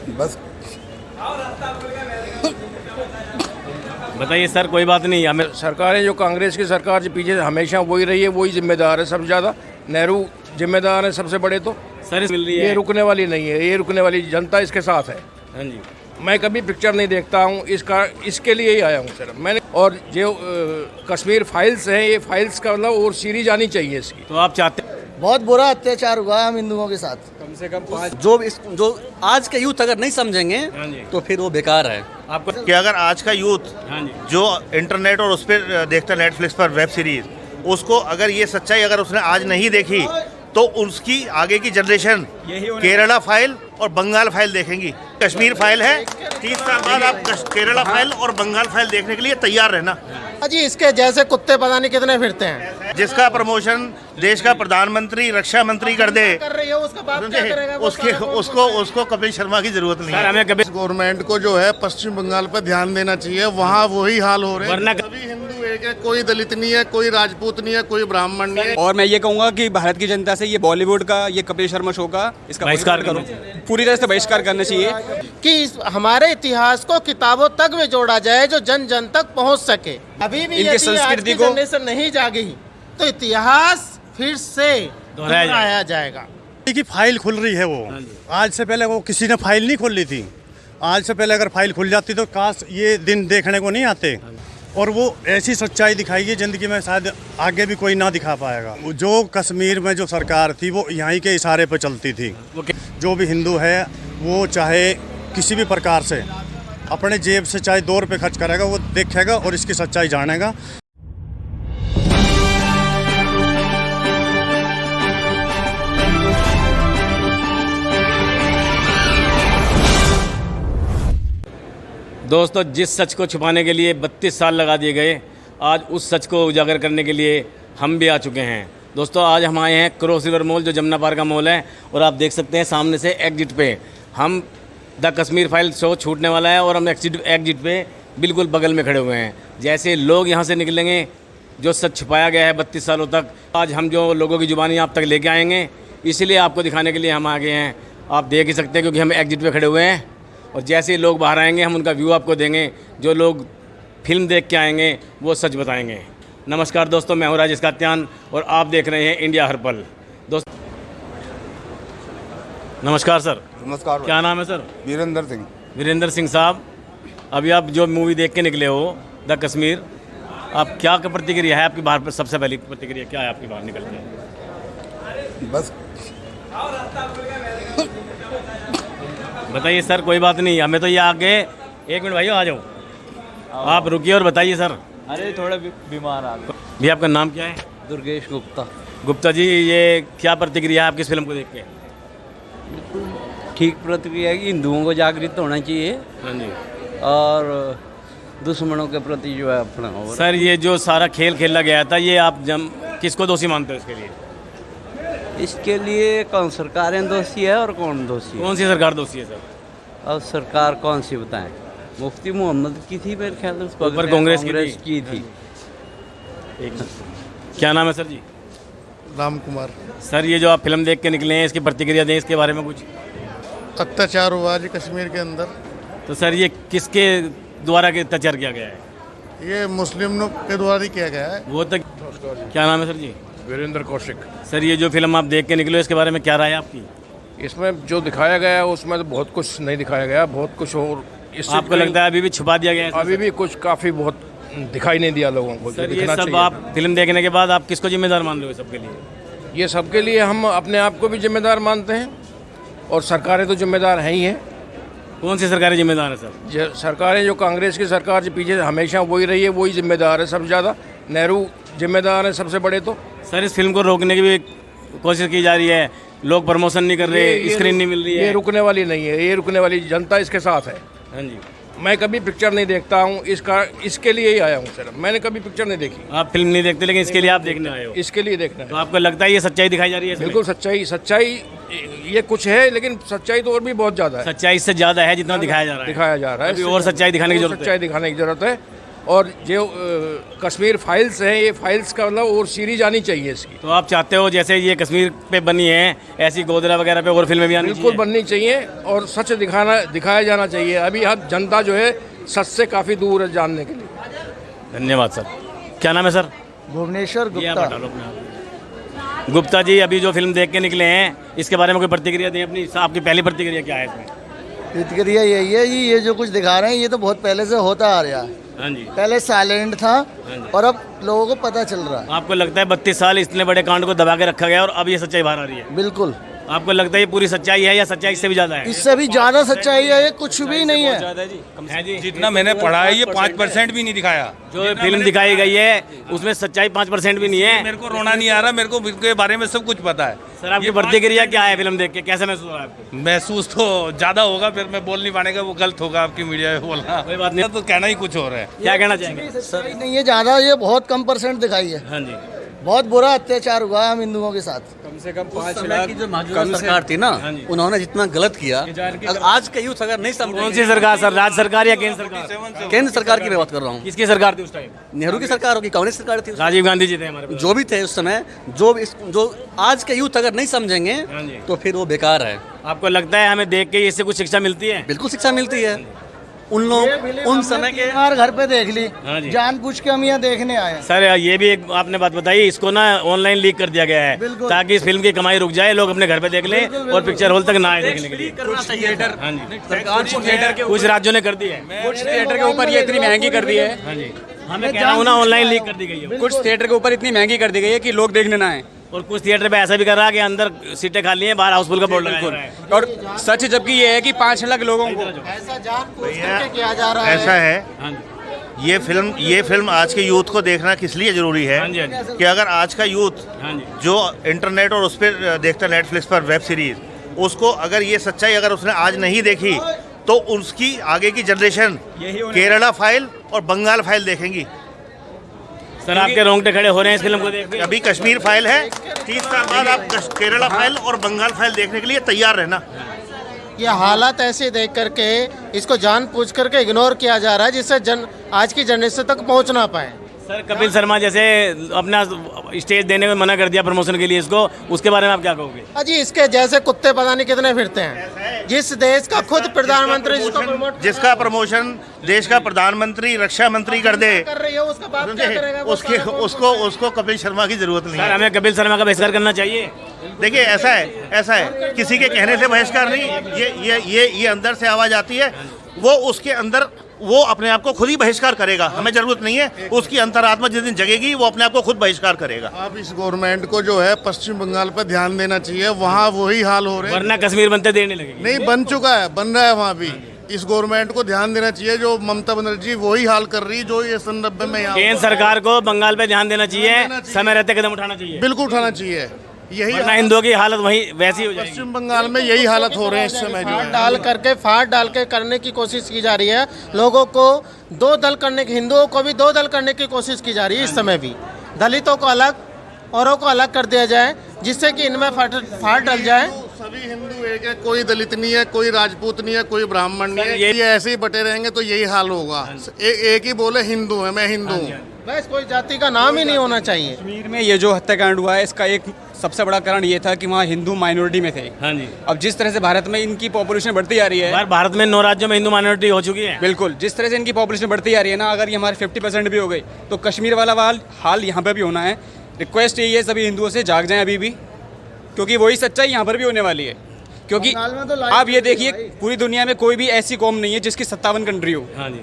बस बताइए सर, कोई बात नहीं, हमें सरकारें जो कांग्रेस की सरकार जो पीछे हमेशा वही रही है, वही जिम्मेदार है सबसे ज़्यादा। नेहरू जिम्मेदार है सबसे बड़े। तो सर्विस मिल रही ये है। रुकने वाली नहीं है, ये रुकने वाली जनता इसके साथ है। हाँ जी। मैं कभी पिक्चर नहीं देखता हूँ इसके लिए ही आया हूँ सिर्फ मैंने। और जो कश्मीर फाइल्स हैं, ये फाइल्स का मतलब और सीरीज आनी चाहिए इसकी। तो आप चाहते हैं बहुत बुरा अत्याचार हुआ है हम हिंदुओं के साथ। कम से कम 5 जो आज के यूथ अगर नहीं समझेंगे हाँ जी। तो फिर वो बेकार है। आपको? कि अगर आज का यूथ हाँ जी। जो इंटरनेट और उस पर देखता है नेटफ्लिक्स पर वेब सीरीज, उसको अगर ये सच्चाई अगर उसने आज नहीं देखी तो उसकी आगे की जनरेशन केरला फाइल और बंगाल फाइल देखेंगी। कश्मीर फाइल है, 30 साल बाद आप केरला फाइल और बंगाल फाइल देखने के लिए तैयार रहना। जी इसके जैसे कुत्ते पता नहीं कितने फिरते हैं। जिसका प्रमोशन देश का प्रधानमंत्री रक्षा मंत्री कर दे, कर रही है उसका बाप क्या करेगा? उसको कपिल शर्मा की जरूरत नहीं सर है। हमें कभी गवर्नमेंट को जो है पश्चिम बंगाल पर ध्यान देना चाहिए। वहाँ वही हाल हो रहे वरना- हैं। सभी हिंदू एक है, कोई दलित नहीं है, कोई राजपूत नहीं है, कोई ब्राह्मण नहीं है। और मैं ये कहूंगा कि भारत की जनता से ये बॉलीवुड का, ये कपिल शर्मा शो का इसका बहिष्कार करो, पूरी तरह से बहिष्कार करना चाहिए। कि हमारे इतिहास को किताबों तक में जोड़ा जाए जो जन जन तक पहुंच सके। अभी भी इनके यदि संस्कृति आज की को- जनरेशन नहीं जागी तो इतिहास फिर से दोहराया दोहराया जाएगा। की फाइल खुल रही है वो। आज से पहले वो किसी ने फाइल नहीं खोली थी। आज से पहले अगर फाइल खुल जाती तो काश ये दिन देखने को नहीं आते। और वो ऐसी सच्चाई दिखाई ज़िंदगी में शायद आगे भी कोई ना दिखा पाएगा। जो कश्मीर में जो सरकार थी वो यहीं के इशारे पर चलती थी। जो भी हिंदू है वो चाहे किसी भी प्रकार से अपने जेब से चाहे 2 रुपये खर्च करेगा, वो देखेगा और इसकी सच्चाई जानेगा। दोस्तों, जिस सच को छुपाने के लिए 32 साल लगा दिए गए, आज उस सच को उजागर करने के लिए हम भी आ चुके हैं। दोस्तों, आज हम आए हैं क्रॉस रिवर मॉल, जो जमुना पार का मॉल है, और आप देख सकते हैं सामने से एग्जिट पे हम द कश्मीर फाइल शो छूटने वाला है और हम एग्जिट पे बिल्कुल बगल में खड़े हुए हैं। जैसे लोग यहाँ से निकलेंगे, जो सच छुपाया गया है 32 सालों तक, आज हम जो लोगों की ज़ुबानी आप तक लेके आएंगे, इसीलिए आपको दिखाने के लिए हम आ गए हैं। आप देख ही सकते हैं क्योंकि हम एग्जिट पे खड़े हुए हैं, और जैसे ही लोग बाहर आएंगे हम उनका व्यू आपको देंगे। जो लोग फिल्म देख के आएंगे वो सच बताएंगे। नमस्कार दोस्तों, मैं हूं राजेश कात्यान और आप देख रहे हैं इंडिया हर पल। दोस्त नमस्कार सर। नमस्कार। क्या नाम है सर? वीरेंद्र सिंह। वीरेंद्र सिंह साहब, अभी आप जो मूवी देख के निकले हो द कश्मीर, आप क्या प्रतिक्रिया है आपकी? बाहर पर सबसे पहली प्रतिक्रिया क्या है आपकी बाहर निकल के? बस बताइए सर। कोई बात नहीं, हमें तो ये आगे 1 मिनट भाई, आ जाओ आप, रुकिए और बताइए सर। अरे थोड़ा बीमार आ गया। भी आपका नाम क्या है? दुर्गेश गुप्ता। गुप्ता जी, ये क्या प्रतिक्रिया है आपकी इस फिल्म को देख के? ठीक प्रतिक्रिया है कि हिंदुओं को जागृत होना चाहिए हाँ जी। और दुश्मनों के प्रति जो है अपना हो। सर, ये जो सारा खेल खेला गया था, ये आप किसको दोषी मानते हो इसके लिए? इसके लिए कौन सरकारें दोषी है और कौन दोषी है? कौन सी सरकार दोषी है सर? अब सरकार कौन सी बताएं? मुफ्ती मोहम्मद की थी मेरे ख्याल से, ऊपर कांग्रेस की थी। क्या नाम है सर जी? राम कुमार। सर, ये जो आप फिल्म देख के निकले हैं, इसकी प्रतिक्रिया दें इसके बारे में कुछ। अत्याचार हुआ जी कश्मीर के अंदर। तो सर, ये किसके द्वारा के अत्याचार किया गया है? ये मुस्लिमों के द्वारा ही किया गया है। वो तक। क्या नाम है सर जी? वीरेंद्र कौशिक। सर, ये जो फिल्म आप देख के निकले, इसके बारे में क्या राय है आपकी? इसमें जो दिखाया गया है उसमें तो बहुत कुछ नहीं दिखाया गया, बहुत कुछ और इससे आपको लगता है अभी भी छुपा दिया गया है? अभी भी कुछ काफ़ी बहुत दिखाई नहीं दिया लोगों को। सर, जो ये दिखना सब चाहिए। आप फिल्म देखने के बाद आप किसको जिम्मेदार मान रहे हो सबके लिए? ये सबके लिए हम अपने आप को भी जिम्मेदार मानते हैं, और सरकारें तो जिम्मेदार हैं ही हैं। कौन सी सरकारें जिम्मेदार है सर? सरकारें जो कांग्रेस की सरकार जो पीछे हमेशा वही रही है, वही जिम्मेदार है सबसे ज़्यादा। नेहरू जिम्मेदार है सबसे बड़े। तो सर, इस फिल्म को रोकने की भी कोशिश की जा रही है, लोग प्रमोशन नहीं कर रहे, स्क्रीन नहीं मिल रही है। ये रुकने वाली नहीं है, ये रुकने वाली जनता इसके साथ है। हाँ जी। मैं कभी पिक्चर नहीं देखता हूँ इसके लिए ही आया हूँ सिर्फ। मैंने कभी पिक्चर नहीं देखी। आप फिल्म नहीं देखते, लेकिन इसके लिए आप देखने आए हो। इसके लिए देखना है। तो आपको लगता है ये सच्चाई दिखाई जा रही है इसमें? बिल्कुल सच्चाई ये कुछ है, लेकिन सच्चाई तो और भी बहुत ज़्यादा है। सच्चाई इससे ज़्यादा है जितना दिखाया जा रहा है। दिखाया जा रहा है। अभी और सच्चाई दिखाने की जरूरत है। सच्चाई दिखाने की जरूरत है। और जो कश्मीर फाइल्स हैं, ये फाइल्स का मतलब और सीरीज आनी चाहिए इसकी। तो आप चाहते हो जैसे ये कश्मीर पे बनी है ऐसी गोदरा वगैरह पे और फिल्में भी आनी बिल्कुल चाहिए? बननी चाहिए और सच दिखाया जाना चाहिए। अभी हर जनता जो है सच से काफ़ी दूर है जानने के लिए। धन्यवाद सर। क्या नाम है सर? भुवनेश्वर ये आप बता लो अपने आप। गुप्ता जी, अभी जो फिल्म देख के निकले हैं इसके बारे में कोई प्रतिक्रिया दें अपनी। आपकी पहली प्रतिक्रिया क्या है इसमें? प्रतिक्रिया यही है जी, ये जो कुछ दिखा रहे हैं ये तो बहुत पहले से होता आ रहा है। हाँ जी। पहले साइलेंट था और अब लोगों को पता चल रहा है। आपको लगता है 32 साल इतने बड़े कांड को दबा के रखा गया और अब ये सच्चाई बाहर आ रही है? बिल्कुल। आपको लगता है ये पूरी सच्चाई है या सच्चाई इससे भी ज़्यादा है? इससे भी ज्यादा सच्चाई है, ये कुछ भी नहीं है। है जी। जितना मैंने पढ़ा है ये 5% भी नहीं दिखाया। जो फिल्म दिखाई गई है उसमें सच्चाई 5% भी नहीं है। मेरे को रोना नहीं आ रहा, मेरे को इसके बारे में सब कुछ पता है। सर आपकी प्रतिक्रिया क्या है फिल्म देख के, कैसा महसूस हो रहा है आपको? महसूस तो ज़्यादा होगा, फिर मैं बोल नहीं पाएगा, वो गलत होगा आपकी मीडिया में बोलना। कोई बात नहीं, तो कहना ही कुछ हो रहा है। क्या कहना चाहेंगे? सच्चाई नहीं है ज्यादा, ये बहुत कम % दिखाई है। हाँ जी। बहुत बुरा अत्याचार हुआ है हम हिंदुओं के साथ। कम से कम 5 समय लाख की जो मौजूदा सरकार थी ना, उन्होंने जितना गलत किया, अगर आज का यूथ अगर नहीं कौन सी समझेंगे। सरकार सर? राज्य सरकार या केंद्र सरकार? केंद्र सरकार की मैं बात कर रहा हूँ। किसकी सरकार थी उस टाइम? नेहरू की सरकार होगी, कांग्रेस सरकार थी, राजीव गांधी जी थे हमारे पास। जो भी थे उस समय, जो आज के यूथ अगर नहीं समझेंगे हाँ जी। तो फिर वो बेकार है। आपको लगता है हमें देख के इससे कुछ शिक्षा मिलती है? बिल्कुल शिक्षा मिलती है। उन लोग उन समय के हमारे घर पे देख ली, हाँ जी। जानबूझ के हम यहाँ देखने आए हैं। सर ये भी एक आपने बात बताई, इसको ना ऑनलाइन लीक कर दिया गया है बिल्कुल। ताकि इस फिल्म की कमाई रुक जाए, लोग अपने घर पे देख लें और पिक्चर हॉल तक ना आए देखने के लिए। थिएटर हाँ जी। सरकार को कुछ राज्यों ने कर दी है। कुछ थिएटर के ऊपर ये इतनी महंगी कर दी है। हाँ जी। हमें कह रहा हूँ ना, ऑनलाइन लीक कर दी गई है। कुछ थिएटर के ऊपर इतनी महंगी कर दी गई है कि लोग देखने ना आए। और कुछ थिएटर पे ऐसा भी कर रहा है कि अंदर सीटें खाली हैं, बाहर हाउसफुल का बोर्ड लगा है। और सच जबकि ये है कि 5 लाख लोगों को ऐसा जानबूझ करके किया जा रहा है। ऐसा है, हाँ जी। ये फिल्म आज के यूथ को देखना किस लिए जरूरी है हाँ जी, हाँ जी। कि अगर आज का यूथ हाँ जी। जो इंटरनेट और उस पर देखता है नेटफ्लिक्स पर वेब सीरीज, उसको अगर ये सच्चाई अगर उसने आज नहीं देखी तो उसकी आगे की जनरेशन केरला फाइल और बंगाल फाइल देखेंगी। सर आपके रोंगटे खड़े हो रहे हैं इस फिल्म को देख के? अभी कश्मीर फाइल है, 30 साल बाद आप केरला फाइल और बंगाल फाइल देखने के लिए तैयार रहना। ये हालात ऐसे देख करके इसको जानबूझ करके इग्नोर किया जा रहा है, जिससे आज की जनरेशन तक पहुंच ना पाए। सर कपिल शर्मा जैसे अपना स्टेज देने में मना कर दिया प्रमोशन के लिए, इसको उसके बारे में आप क्या कहोगे? अजी इसके जैसे कुत्ते पता नहीं कितने फिरते हैं। जिस देश का खुद प्रधानमंत्री जिसका प्रमोशन देश का प्रधानमंत्री, रक्षा मंत्री कर दे, कर रही है, उसका बाप क्या करेगा? वो उसके सारा उसको कपिल शर्मा की जरूरत नहीं सर है। हमें कपिल शर्मा का बहिष्कार करना चाहिए। देखिए ऐसा है किसी के कहने से बहिष्कार नहीं, ये अंदर से आवाज आती है, वो उसके अंदर वो अपने आप को खुद ही बहिष्कार करेगा। हमें जरूरत नहीं है, उसकी अंतरात्मा जिस दिन जगेगी वो अपने आप को खुद बहिष्कार करेगा। अब इस गवर्नमेंट को जो है पश्चिम बंगाल पर ध्यान देना चाहिए, वहाँ वही हाल हो रहे हैं। वरना कश्मीर बनते देर नहीं लगेगी। नहीं, बन चुका है, बन रहा है वहाँ भी। इस गवर्नमेंट को ध्यान देना चाहिए, जो ममता बनर्जी वही हाल कर रही जो ये सन 90 में यहाँ। केंद्र सरकार को बंगाल पे ध्यान देना चाहिए, समय रहते कदम उठाना चाहिए। बिल्कुल उठाना चाहिए। यही वरना हिंदुओं की हालत वही वैसी हो जाएगी। पश्चिम बंगाल में यही हालत हो रहे हैं इस समय जो है। फाड़ डाल के करने की कोशिश की जा रही है। लोगों को दो दल करने की, हिंदुओं को भी दो दल करने की कोशिश की जा रही है इस समय भी। दलितों को अलग, औरों को अलग कर दिया जाए, जिससे कि इनमें फाड़ डल जाए। सभी हिंदू एक है, कोई दलित नहीं है, कोई राजपूत नहीं है, कोई ब्राह्मण नहीं है। ये ऐसे ही बटे रहेंगे तो यही हाल होगा। एक ही बोले हिंदू है, मैं हिंदू हूँ, बस कोई जाति का नाम ही नहीं होना चाहिए। कश्मीर में ये जो हत्याकांड हुआ है इसका एक सबसे बड़ा कारण ये था कि वहाँ हिंदू माइनॉरिटी में थे। हाँ जी। अब जिस तरह से भारत में इनकी पॉपुलेशन बढ़ती जा रही है, भारत में 9 राज्यों में हिंदू माइनॉरिटी हो चुकी है। बिल्कुल जिस तरह से इनकी पॉपुलेशन बढ़ती जा रही है ना, अगर ये हमारे 50% भी हो गई तो कश्मीर वाला हाल यहाँ पे भी होना है। रिक्वेस्ट यही है सभी हिंदुओं से, जाग जाएं अभी भी, क्योंकि वही सच्चाई यहाँ पर भी होने वाली है। क्योंकि आप ये देखिए पूरी दुनिया में कोई भी ऐसी कौम नहीं है जिसकी 57 कंट्री हो। हाँ जी।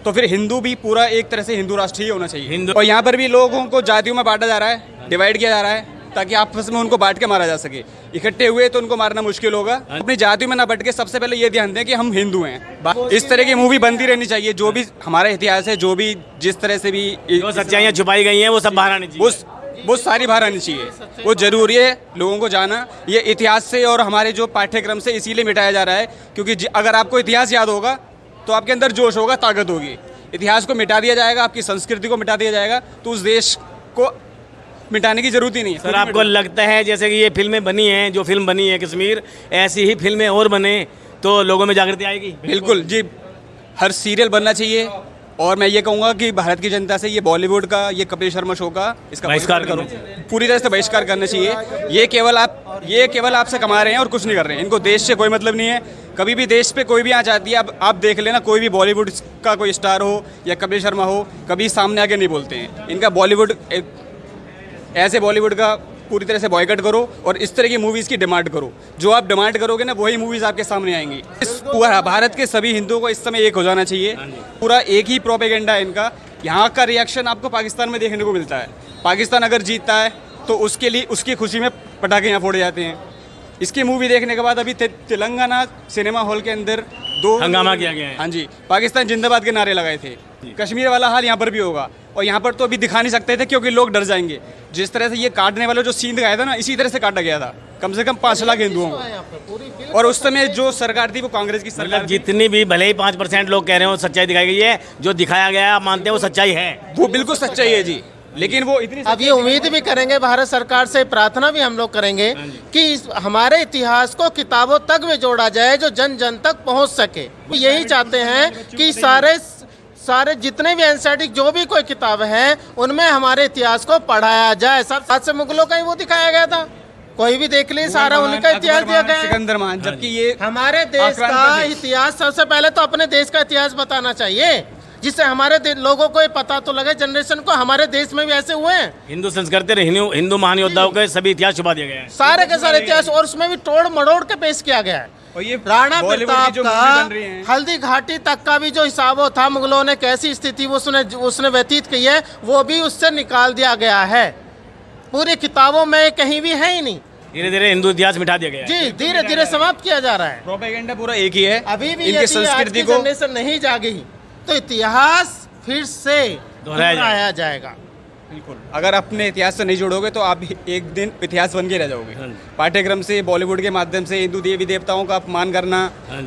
तो फिर हिंदू भी पूरा एक तरह से हिंदू राष्ट्र ही होना चाहिए। और यहाँ पर भी लोगों को जातियों में बांटा जा रहा है, डिवाइड किया जा रहा है, ताकि आपस में उनको बांट के मारा जा सके। इकट्ठे हुए तो उनको मारना मुश्किल होगा। अपनी जातियों में ना बट के सबसे पहले ये ध्यान दें कि हम हिंदू हैं। इस तरह की मूवी बनती रहनी चाहिए। जो भी हमारा इतिहास है, जो भी जिस तरह से भी जो सच्चाइयाँ छुपाई गई हैं वो सब बाहर आनी चाहिए। वो सारी बाहर आनी चाहिए। वो जरूरी है लोगों को जाना। ये इतिहास से और हमारे जो पाठ्यक्रम से इसीलिए मिटाया जा रहा है क्योंकि अगर आपको इतिहास याद होगा तो आपके अंदर जोश होगा, ताकत होगी। इतिहास को मिटा दिया जाएगा, आपकी संस्कृति को मिटा दिया जाएगा, तो उस देश को मिटाने की जरूरत ही नहीं है। सर आपको लगता है जैसे कि ये फिल्में बनी हैं, जो फिल्म बनी है कश्मीर, ऐसी ही फिल्में और बने तो लोगों में जागृति आएगी? बिल्कुल जी, हर सीरियल बनना चाहिए, और मैं ये कहूँगा कि भारत की जनता से ये बॉलीवुड का, ये कपिल शर्मा शो का इसका बहिष्कार करो, पूरी तरह से बहिष्कार करना चाहिए। ये केवल आपसे कमा रहे हैं और कुछ नहीं कर रहे हैं। इनको देश से कोई मतलब नहीं है। कभी भी देश पे कोई भी आ जाती है, अब आप देख लेना, कोई भी बॉलीवुड का कोई स्टार हो या कपिल शर्मा हो, कभी सामने आके नहीं बोलते हैं। इनका बॉलीवुड ऐसे बॉलीवुड का पूरी तरह से बॉयकट करो और इस तरह की मूवीज़ की डिमांड करो। जो आप डिमांड करोगे ना, वही मूवीज़ आपके सामने आएंगी। इस पूरा भारत के सभी हिंदुओं को इस समय एक हो जाना चाहिए। पूरा एक ही प्रोपेगेंडा है इनका। यहाँ का रिएक्शन आपको पाकिस्तान में देखने को मिलता है। पाकिस्तान अगर जीतता है तो उसके लिए, उसकी खुशी में पटाखे यहाँ फोड़े जाते हैं। इसकी मूवी देखने के बाद अभी तेलंगाना सिनेमा हॉल के अंदर 2 हंगामा किया गया है। हाँ जी, पाकिस्तान जिंदाबाद के नारे लगाए थे। कश्मीर वाला हाल यहाँ पर भी होगा, और यहाँ पर तो अभी दिखा नहीं सकते थे क्योंकि लोग डर जाएंगे। जिस तरह से ये काटने वाला जो सीन दिखाया था ना, इसी तरह से काटा गया था कम से कम 5 लाख हिंदुओं को। और उस समय जो सरकार थी वो कांग्रेस की सरकार। जितनी भी भले ही 5% लोग कह रहे हो सच्चाई दिखाई गई है, जो दिखाया गया आप मानते हैं वो सच्चाई है? वो बिल्कुल सच्चाई है जी, लेकिन वो इतनी अब ये उम्मीद भी करेंगे भारत सरकार से, प्रार्थना भी हम लोग करेंगे कि हमारे इतिहास को किताबों तक में जोड़ा जाए, जो जन जन तक पहुंच सके। यही चाहते हैं कि सारे जितने भी एनसीईआरटी जो भी कोई किताब है उनमें हमारे इतिहास को पढ़ाया जाए। सब साथ से मुगलों का ही वो दिखाया गया था, कोई भी देख लीजिए, सारा उनका इतिहास दिया गया है। सिकंदर महान, जबकि ये हमारे देश का इतिहास, सबसे पहले तो अपने देश का इतिहास बताना चाहिए, जिससे हमारे लोगों को ये पता तो लगे, जनरेशन को, हमारे देश में भी ऐसे हुए हैं। हिंदू संस्कृति और हिंदू महान योद्धाओं के सभी इतिहास छुपा दिया गया है, सारे के सारे इतिहास, और उसमें भी तोड़ मड़ोड़ के पेश किया गया है। और ये राणा प्रताप बन रही का हैं। हल्दी घाटी तक का भी जो हिसाब था, मुगलों ने कैसी स्थिति उसने व्यतीत की है, वो भी उससे निकाल दिया गया है। पूरी किताबों में कहीं भी है ही नहीं। धीरे धीरे हिंदू इतिहास मिटा दिया गया है। जी, धीरे धीरे समाप्त किया जा रहा है। प्रोपेगेंडा पूरा एक ही है। अभी भी इनकी संस्कृति को जनरेशन नहीं जागी तो इतिहास फिर से दोहराया जाएगा। बिल्कुल, अगर अपने इतिहास से नहीं जुड़ोगे तो आप एक दिन इतिहास बन के रह जाओगे। पाठ्यक्रम से, बॉलीवुड के माध्यम से हिंदू देवी देवताओं का अपमान करना,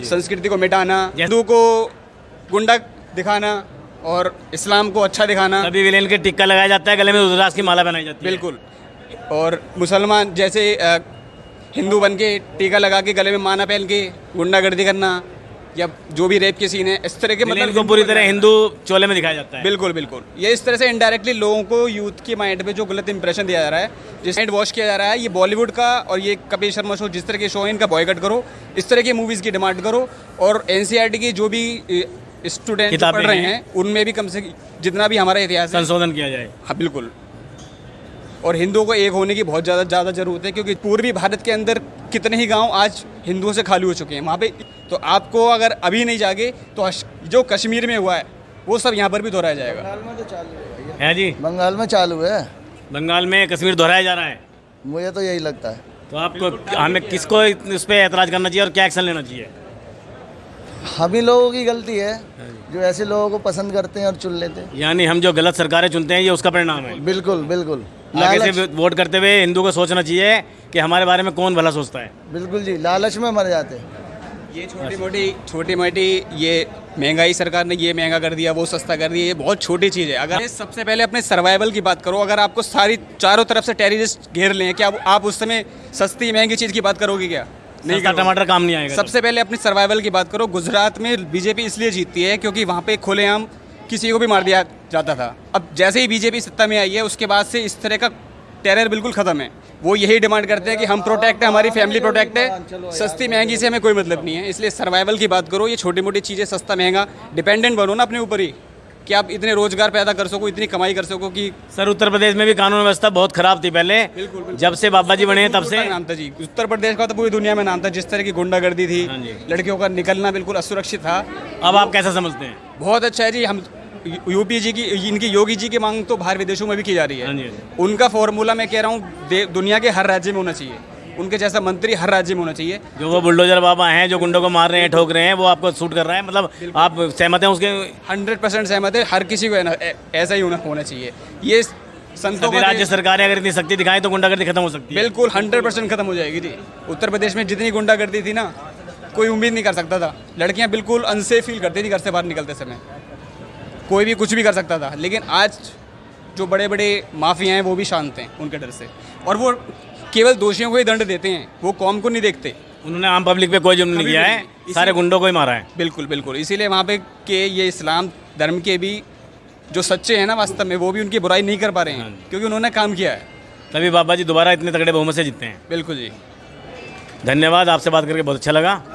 संस्कृति को मिटाना, हिंदू को गुंडा दिखाना और इस्लाम को अच्छा दिखाना। सभी विलेन के टिक्का लगाया जाता है, गले में रुद्राक्ष की माला पहनाई जाती है। बिल्कुल, और मुसलमान जैसे हिंदू बन के टीका लगा के गले में माला पहन के गुंडागर्दी करना, या जो भी रेप के सीन है, इस तरह के मतलब को पूरी तरह हिंदू चोले में दिखाया जाता है। बिल्कुल बिल्कुल, ये इस तरह से इनडायरेक्टली लोगों को, यूथ के माइंड पे जो गलत इंप्रेशन दिया जा रहा है, जिस माइंड वॉश किया जा रहा है, ये बॉलीवुड का और ये कपिल शर्मा शो, जिस तरह के शो है, इनका बॉयकट करो, इस तरह की मूवीज़ की डिमांड करो। और एनसीईआरटी की जो भी स्टूडेंट पढ़ रहे हैं उनमें भी कम से जितना भी हमारा इतिहास संशोधन किया जाए। हाँ बिल्कुल, और हिंदुओं को एक होने की बहुत ज़्यादा ज़रूरत है, क्योंकि पूर्वी भारत के अंदर कितने ही गांव आज हिंदुओं से खाली हो चुके हैं वहाँ पे। तो आपको अगर अभी नहीं जागे तो जो कश्मीर में हुआ है वो सब यहाँ पर भी दोहराया जाएगा। बंगाल में तो चालू है जी, बंगाल में चालू है, बंगाल में कश्मीर दोहराया जा रहा है। मुझे तो यही लगता है। तो आपको, हमें किसको इस पर एतराज़ करना चाहिए और क्या एक्शन लेना चाहिए? हम ही लोगों की गलती है जो ऐसे लोगों को पसंद करते हैं और चुन लेते हैं। यानी हम जो गलत सरकारें चुनते हैं ये उसका परिणाम है। बिल्कुल बिल्कुल, आगे से वोट करते हुए हिंदू को सोचना चाहिए कि हमारे बारे में कौन भला सोचता है। बिल्कुल जी, लालच में मर जाते हैं। ये छोटी मोटी ये महंगाई, सरकार ने ये महंगा कर दिया, वो सस्ता कर दिया, ये बहुत छोटी चीज़ है। अगर सबसे पहले अपने सर्वाइवल की बात करो, अगर आपको सारी चारों तरफ से टेररिस्ट घेर लें, क्या आप उस समय सस्ती महंगी चीज़ की बात करोगे? क्या नहीं, टमाटर काम नहीं आएगा। सबसे पहले अपनी सर्वाइवल की बात करो। गुजरात में बीजेपी इसलिए जीतती है क्योंकि वहाँ पे खुलेआम किसी को भी मार दिया जाता था। अब जैसे ही बीजेपी सत्ता में आई है, उसके बाद से इस तरह का टेरर बिल्कुल ख़त्म है। वो यही डिमांड करते हैं कि हम प्रोटेक्ट है, हमारी फैमिली प्रोटेक्ट है, सस्ती महंगी से हमें कोई मतलब नहीं है। इसलिए सर्वाइवल की बात करो। ये छोटी मोटी चीज़ें, सस्ता महंगा, डिपेंडेंट बनो ना अपने ऊपर ही, कि आप इतने रोजगार पैदा कर सको, इतनी कमाई कर सको। कि सर, उत्तर प्रदेश में भी कानून व्यवस्था बहुत खराब थी पहले। बिल्कुल, जब से बाबा जी बने तब से नाम था जी उत्तर प्रदेश का, तो पूरी दुनिया में नाम था। जिस तरह की गुंडागर्दी थी, लड़कियों का निकलना बिल्कुल असुरक्षित था। अब आप कैसा समझते हैं? बहुत अच्छा है जी। हम यूपी जी की, इनकी योगी जी की मांग तो बाहर विदेशों में भी की जा रही है। उनका फॉर्मूला मैं कह रहा हूँ दुनिया के हर राज्य में होना चाहिए। उनके जैसा मंत्री हर राज्य में होना चाहिए। जो वो बुलडोजर बाबा हैं, जो गुंडों को मार रहे हैं, ठोक रहे हैं, वो आपको सूट कर रहा है? मतलब आप सहमत हैं उसके? 100% सहमत है। हर किसी को ऐसा ही होना चाहिए। ये संतों का राज्य सरकारें अगर इतनी शक्ति दिखाएं तो गुंडागर्दी खत्म हो सकती है। बिल्कुल 100% खत्म हो जाएगी जी। उत्तर प्रदेश में जितनी गुंडागर्दी थी ना, कोई उम्मीद नहीं कर सकता था। लड़कियाँ बिल्कुल अनसेफ फील करती थी घर से बाहर निकलते समय, कोई भी कुछ भी कर सकता था। लेकिन आज जो बड़े बड़े माफिया हैं वो भी शांत हैं उनके डर से, और वो केवल दोषियों को ही दंड देते हैं, वो कौम को नहीं देखते। उन्होंने आम पब्लिक पे कोई जुल्म नहीं किया है, सारे गुंडों को ही मारा है। बिल्कुल बिल्कुल, इसीलिए वहाँ पे के ये इस्लाम धर्म के भी जो सच्चे हैं ना वास्तव में, वो भी उनकी बुराई नहीं कर पा रहे हैं क्योंकि उन्होंने काम किया है। तभी बाबा जी दोबारा इतने तगड़े बहुमत से जीतते हैं। बिल्कुल जी। धन्यवाद, आपसे बात करके बहुत अच्छा लगा।